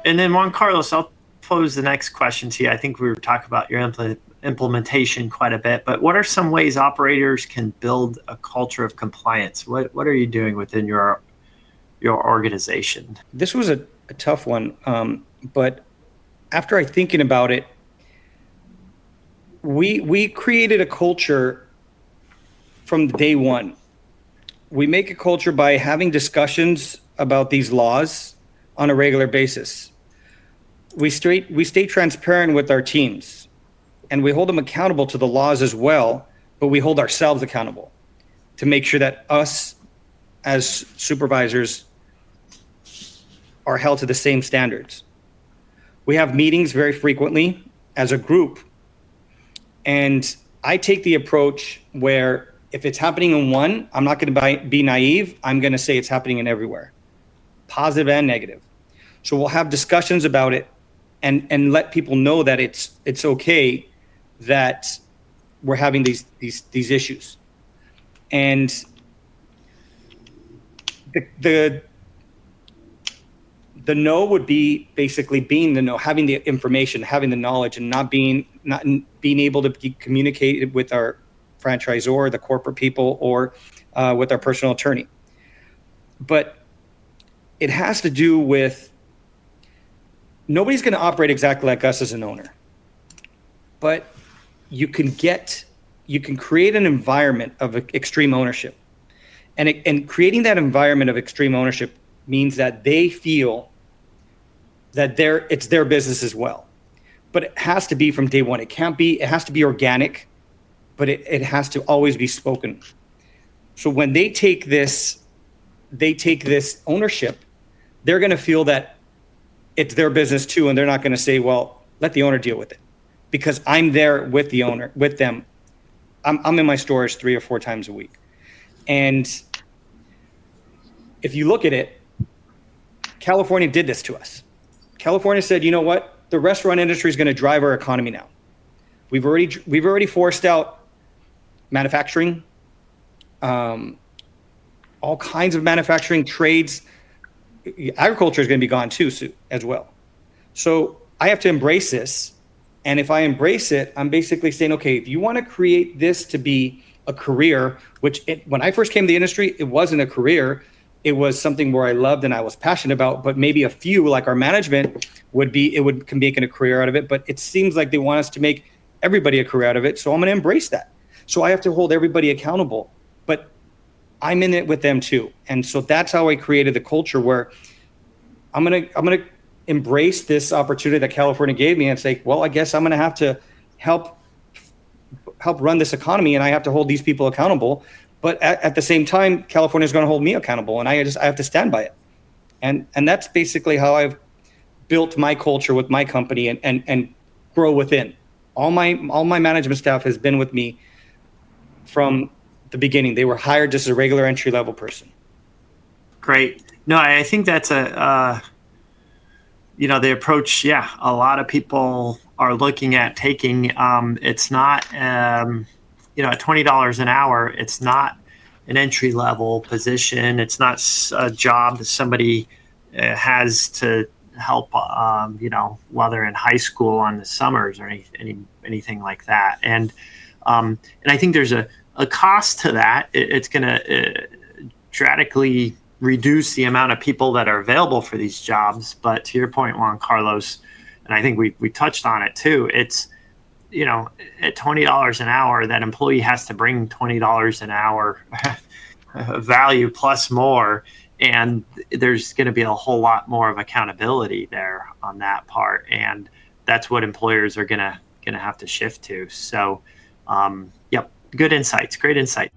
And then Juan Carlos, I'll pose the next question to you. I think we were talking about your implementation quite a bit, but what are some ways operators can build a culture of compliance? What are you doing within your organization? This was a tough one, but after I thinking about it, we created a culture from day one. We make a culture by having discussions about these laws on a regular basis. We stay transparent with our teams, and we hold them accountable to the laws as well, but we hold ourselves accountable to make sure that us as supervisors are held to the same standards. We have meetings very frequently as a group, and I take the approach where if it's happening in one, I'm not going to be naive. I'm going to say it's happening in everywhere, positive and negative. So we'll have discussions about it and let people know that it's okay that we're having these issues. And the no would be basically being the no, having the information, having the knowledge, and not being able to communicate with our franchisor, the corporate people, or with our personal attorney. But it has to do with nobody's going to operate exactly like us as an owner, but you can create an environment of extreme ownership, and creating that environment of extreme ownership means that they feel that it's their business as well. But it has to be from day one. It has to be organic, but it has to always be spoken. So when they take this ownership, they're going to feel that it's their business too, and they're not going to say, well, let the owner deal with it, because I'm there with the owner, with them. I'm in my stores 3 or 4 times a week. And if you look at it, California did this to us. California said, you know what? The restaurant industry is going to drive our economy now. We've already forced out manufacturing, all kinds of manufacturing trades. Agriculture is going to be gone too as well. So I have to embrace this. And if I embrace it, I'm basically saying, okay, if you want to create this to be a career, when I first came to the industry, it wasn't a career. It was something where I loved and I was passionate about, but maybe a few, like our management, would make a career out of it. But it seems like they want us to make everybody a career out of it. So I'm going to embrace that. So I have to hold everybody accountable, but I'm in it with them too. And so that's how I created the culture where I'm going to embrace this opportunity that California gave me and say, well, I guess I'm going to have to help run this economy, and I have to hold these people accountable. But at the same time, California is going to hold me accountable, and I have to stand by it. And that's basically how I've built my culture with my company and grow within. All my management staff has been with me from the beginning. They were hired just as a regular entry level person. Great. No, I think that's the approach. Yeah, a lot of people are looking at taking. It's not, at $20 an hour. It's not an entry level position. It's not a job that somebody has to help. While they're in high school on the summers or anything like that. And I think there's a cost to that. It's going to drastically reduce the amount of people that are available for these jobs. But to your point, Juan Carlos, and I think we touched on it too, it's, at $20 an hour, that employee has to bring $20 an hour value plus more. And there's going to be a whole lot more of accountability there on that part. And that's what employers are going to have to shift to. So, yep, good insights, great insight.